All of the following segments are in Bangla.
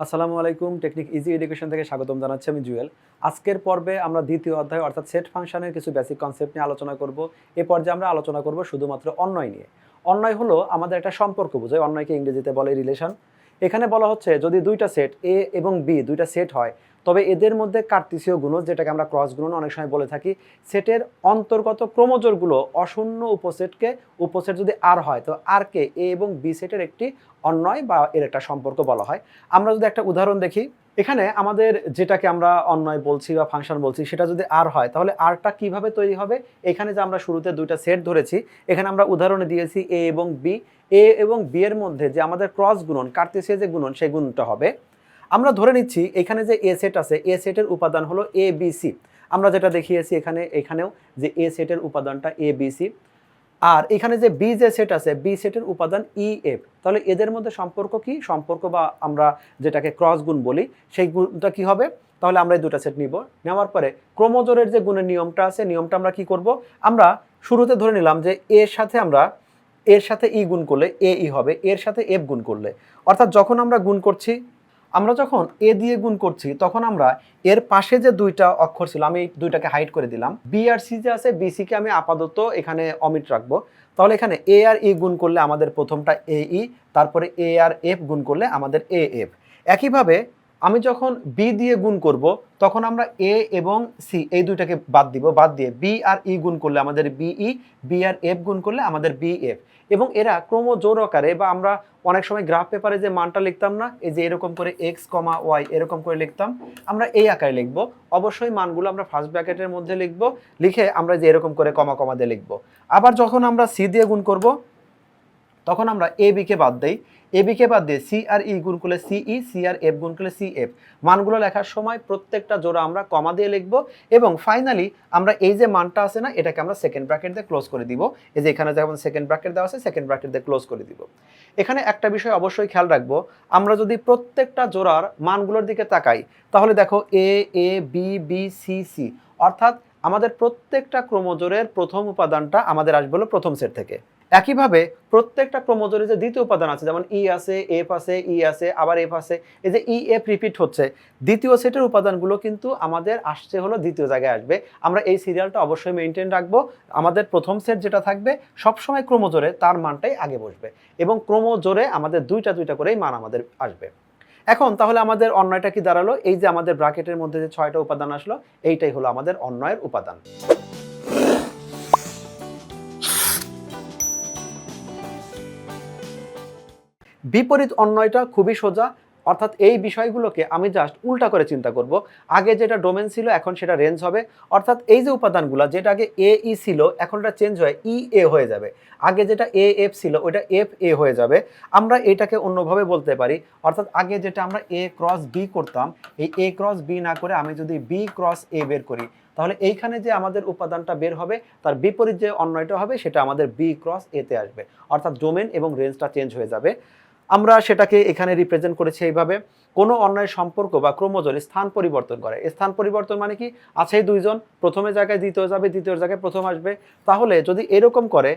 আসসালামু আলাইকুম। টেকনিক ইজি এডুকেশন থেকে স্বাগতম জানাচ্ছি আমি জুয়েল। আজকের পর্বে আমরা দ্বিতীয় অধ্যায় অর্থাৎ সেট ফাংশনের কিছু বেসিক কনসেপ্ট নিয়ে আলোচনা করব। এ পর্যায়ে আমরা আলোচনা করব শুধুমাত্র অন্বয় নিয়ে। অন্বয় হলো আমাদের একটা সম্পর্ক বোঝায়, অন্বয়কে ইংরেজিতে বলে রিলেশন। এখানে বলা হচ্ছে যদি দুইটা সেট এ এবং বি দুইটা সেট হয়, তবে এদের মধ্যে কার্তেশীয় গুণজ, যেটাকে আমরা ক্রস গুণন অনেক সময় বলে থাকি, সেটের অন্তর্গত ক্রোমোজোরগুলো অশূন্য উপসেটকে উপসেট যদি আর হয়, তো আর কে এ এবং বি সেটের একটি অন্বয় বা এর একটা সম্পর্ক বলা হয়। আমরা যদি একটা উদাহরণ দেখি, এখানে আমাদের যেটাকে আমরা অন্বয় বলছি বা ফাংশন বলছি, সেটা যদি আর হয় তাহলে আরটা কিভাবে তৈরি হবে। এখানে যে আমরা শুরুতে দুইটা সেট ধরেছি, এখানে আমরা উদাহরণে দিয়েছি এ এবং বি। এ এবং বি এর মধ্যে যে আমাদের ক্রস গুণন, কার্তেশীয় যে গুণন, সেই গুণটা হবে। আমরা ধরে নিচ্ছি এখানে যে এ সেট আছে, এ সেটের উপাদান হলো এ বি সি। আমরা যেটা দেখিয়েছি এখানেও যে এ সেটের উপাদানটা এ বি সি। আর এখানে যে বি যে সেট আছে, বি সেটের উপাদান ই এফ। তাহলে এদের মধ্যে সম্পর্ক কি, সম্পর্ক বা আমরা যেটাকে ক্রস গুণ বলি, সেই গুণটা কি হবে। তাহলে আমরা এই দুটো সেট নিব, নেওয়ার পরে ক্রোমোজোরের যে গুণের নিয়মটা আছে, নিয়মটা আমরা কি করব, আমরা শুরুতে ধরে নিলাম যে এর সাথে ই গুণ করলে এ ই হবে, এর সাথে এফ গুণ করলে, অর্থাৎ যখন আমরা গুণ করছি, আমরা যখন এ দিয়ে গুণ করছি, তখন আমরা এর পাশে যে দুইটা অক্ষর ছিল, আমি এই দুইটাকে হাইড করে দিলাম। বি আর সি যে আছে, বিসি কে আমি আপাতত এখানে অমিট রাখবো। তাহলে এখানে এ আর ই গুণ করলে আমাদের প্রথমটা এ ই, তারপরে এ আর এফ গুণ করলে আমাদের এ এফ। একইভাবে আমি যখন বি দিয়ে গুণ করব, তখন আমরা এ এবং সি এই দুইটাকে বাদ দিব, বাদ দিয়ে বি আর ই গুণ করলে আমাদের বিই, বি আর এফ গুণ করলে আমাদের বি এফ। এবং এরা ক্রমজোড় আকারে, বা আমরা অনেক সময় গ্রাফ পেপারে যে মানটা লিখতাম না, এই যে এরকম করে এক্স কমা ওয়াই এরকম করে লিখতাম, আমরা এই আকারে লিখব। অবশ্যই মানগুলো আমরা ফার্স্ট ব্র্যাকেটের মধ্যে লিখব, লিখে আমরা যে এরকম করে কমা কমা দিয়ে লিখব। আবার যখন আমরা সি দিয়ে গুণ করব, তখন আমরা এ বিকে বাদ দেই, এ বিকে বাদ দিয়ে সি আর ই গুণ করলে সিই, সি আর এফ গুণ করলে সি এফ। মানগুলো লেখার সময় প্রত্যেকটা জোড়া আমরা কমা দিয়ে লিখব, এবং ফাইনালি আমরা এই যে মানটা আছে না, এটাকে আমরা সেকেন্ড ব্র্যাকেট দিয়ে ক্লোজ করে দিব। এই যে এখানে যেমন সেকেন্ড ব্র্যাকেট দেওয়া আছে, সেকেন্ড ব্র্যাকেট দিয়ে ক্লোজ করে দিব। এখানে একটা বিষয় অবশ্যই খেয়াল রাখবো, আমরা যদি প্রত্যেকটা জোড়ার মানগুলোর দিকে তাকাই, তাহলে দেখো এ A B B C C, অর্থাৎ আমাদের প্রত্যেকটা ক্রোমোজোরের প্রথম উপাদানটা আমাদের আসবে হলো প্রথম সেট থেকে। একইভাবে প্রত্যেকটা ক্রোমোজোরে যে দ্বিতীয় উপাদান আছে, যেমন ই আছে, এফ আছে, ই আছে, আবার এফ আছে, এই যে ই এফ রিপিট হচ্ছে, দ্বিতীয় সেটের উপাদানগুলো কিন্তু আমাদের আসছে হলো দ্বিতীয় জায়গায় আসবে। আমরা এই সিরিয়ালটা অবশ্যই মেনটেন রাখবো। আমাদের প্রথম সেট যেটা থাকবে সবসময় ক্রোমোজোরে তার মানটাই আগে বসবে, এবং ক্রোমোজোরে আমাদের দুইটা দুইটা করেই মান আমাদের আসবে। এখন তাহলে আমাদের অন্যয়টা কি দাঁড়ালো, এই যে আমাদের ব্র্যাকেটের মধ্যে যে 6টা উপাদান আসলো, এইটাই হলো আমাদের অন্যয়ের উপাদান। বিপরীত অন্যয়টা খুবই সোজা, অর্থাৎ এই বিষয়গুলোকে আমি জাস্ট উল্টা করে চিন্তা করব। আগে যেটা ডোমেন ছিল এখন সেটা রেঞ্জ হবে, অর্থাৎ এই যে উপাদানগুলো, যেটা আগে এ ই ছিল এখন এটা চেঞ্জ হয়ে ই এ হয়ে যাবে। আগে যেটা এ এফ ছিল ওইটা এফ এ হয়ে যাবে। আমরা এটাকে অন্যভাবে বলতে পারি, অর্থাৎ আগে যেটা আমরা এ ক্রস বি করতাম, এই এ ক্রস বি না করে আমি যদি বি ক্রস এ বের করি, তাহলে এইখানে যে আমাদের উপাদানটা বের হবে তার বিপরীত যে অন্যয়টা হবে সেটা আমাদের বি ক্রস এতে আসবে, অর্থাৎ ডোমেন এবং রেঞ্জটা চেঞ্জ হয়ে যাবে। আমরা সেটাকে এখানে রিপ্রেজেন্ট করেছি এইভাবে। কোনো অন্যায় সম্পর্ক বা ক্রোমোজোর স্থান পরিবর্তন করে। স্থান পরিবর্তন মানে কি, আছেই দুইজন, প্রথমে জায়গায় দ্বিতীয় যাবে, দ্বিতীয় জায়গায় প্রথম আসবে। তাহলে যদি এরকম করে,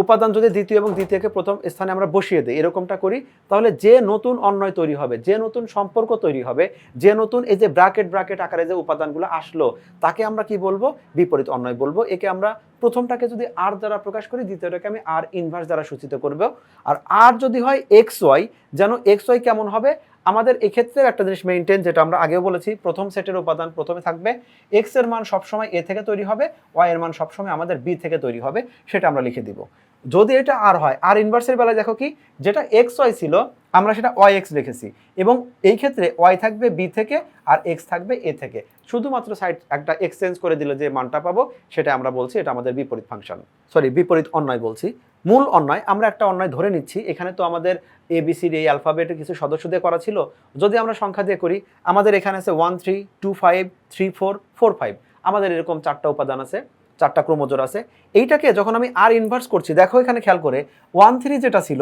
উপাদান যদি দ্বিতীয় এবং দ্বিতীয়কে প্রথম স্থানে আমরা বসিয়ে দিই, এরকমটা করি, তাহলে যে নতুন অন্যয় তৈরি হবে, যে নতুন সম্পর্ক তৈরি হবে, যে নতুন এই যে ব্র্যাকেট ব্র্যাকেট আকারে যে উপাদানগুলো আসলো, তাকে আমরা কি বলবো, বিপরীত অন্যয় বলবো। একে আমরা প্রথমটাকে যদি আর দ্বারা প্রকাশ করি, দ্বিতীয়টাকে আমি আর ইনভার্স দ্বারা সূচিত করব। আর আর যদি হয় এক্স ওয়াই, যেন এক্স ওয়াই কেমন হবে, আমাদের এক্ষেত্রে একটা জিনিস মেইনটেইন, যেটা আমরা আগেও বলেছি, প্রথম সেটের উপাদান প্রথমে থাকবে, এক্স এর মান সবসময় এ থেকে তৈরি হবে, ওয়াই এর মান সবসময় আমাদের বি থেকে তৈরি হবে, সেটা আমরা লিখে দিব। যদি এটা আর হয়, আর ইনভার্সের বেলায় দেখো কি, যেটা এক্স ওয়াই ছিল আমরা সেটা ওয়াই এক্স লিখেছি, এবং এই ক্ষেত্রে ওয়াই থাকবে বি থেকে আর এক্স থাকবে এ থেকে, শুধুমাত্র সাইড একটা এক্সচেঞ্জ করে দিলে যে মানটা পাবো সেটা আমরা বলছি এটা আমাদের বিপরীত ফাংশন, বিপরীত অন্যয় বলছি। মূল অন্যয়, আমরা একটা অন্যয় ধরে নিচ্ছি, এখানে তো আমাদের এবিসিডি এই অ্যালফাবেটের কিছু সদস্য দিয়ে করা ছিল। যদি আমরা সংখ্যা দিয়ে করি, আমাদের এখানে আছে 1 3 2 5 3 4 4 5, আমাদের এরকম 4টা উপাদান আছে, 4টা ক্রোমোজোর আছে। এইটাকে যখন আমি আর ইনভার্স করছি, দেখো এখানে খেয়াল করে 1 3 যেটা ছিল,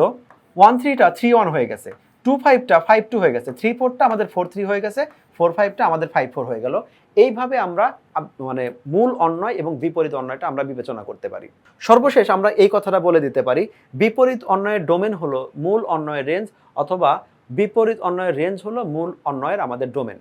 1 3টা 3 1 হয়ে গেছে, 2 5টা 5 2 হয়ে গেছে, 3 4টা আমাদের 4 3 হয়ে গেছে, 4 5টা আমাদের 5 4 হয়ে গেল। এইভাবে আমরা মানে মূল অন্যয় এবং বিপরীত অন্যয়টা আমরা বিবেচনা করতে পারি। সর্বশেষ আমরা এই কথাটা বলে দিতে পারি, বিপরীত অন্যয়ের ডোমেন হলো মূল অন্যয়ের রেঞ্জ, অথবা বিপরীত অন্বয়ের রেঞ্জ হলো মূল অন্বয়ের আমাদের ডোমেন।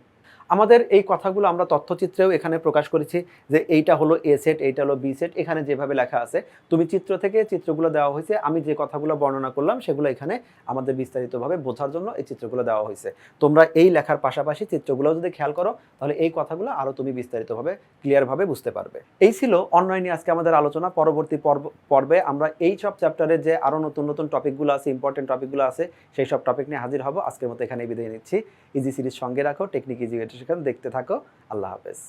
আমাদের এই কথাগুলো আমরা তথ্যচিত্রেও এখানে প্রকাশ করেছি যে এইটা হলো এ সেট, এইটা হলো বি সেট, এখানে যেভাবে লেখা আছে তুমি চিত্র থেকে চিত্রগুলো দেওয়া হয়েছে, আমি যে কথাগুলো বর্ণনা করলাম সেগুলো এখানে আমাদের বিস্তারিতভাবে বোঝার জন্য এই চিত্রগুলো দেওয়া হয়েছে। তোমরা এই লেখার পাশাপাশি চিত্রগুলো যদি খেয়াল করো তাহলে এই কথাগুলো আরও তুমি বিস্তারিতভাবে ক্লিয়ারভাবে বুঝতে পারবে। এই ছিল অন্বয় নিয়ে আজকে আমাদের আলোচনা। পরবর্তী পর্বে আমরা এই সব চ্যাপ্টারের যে আরও নতুন নতুন টপিকগুলো আছে, ইম্পর্টেন্ট টপিকগুলো আছে, সেই সব টপিক নিয়ে হাজির হব। আজকের মতো এখানেই বিদায় নিচ্ছি। ইজি সিরিজ সঙ্গে রাখো, টেকনিক ইজি এডুকেশন দেখতে থাকো। আল্লাহ হাফেজ।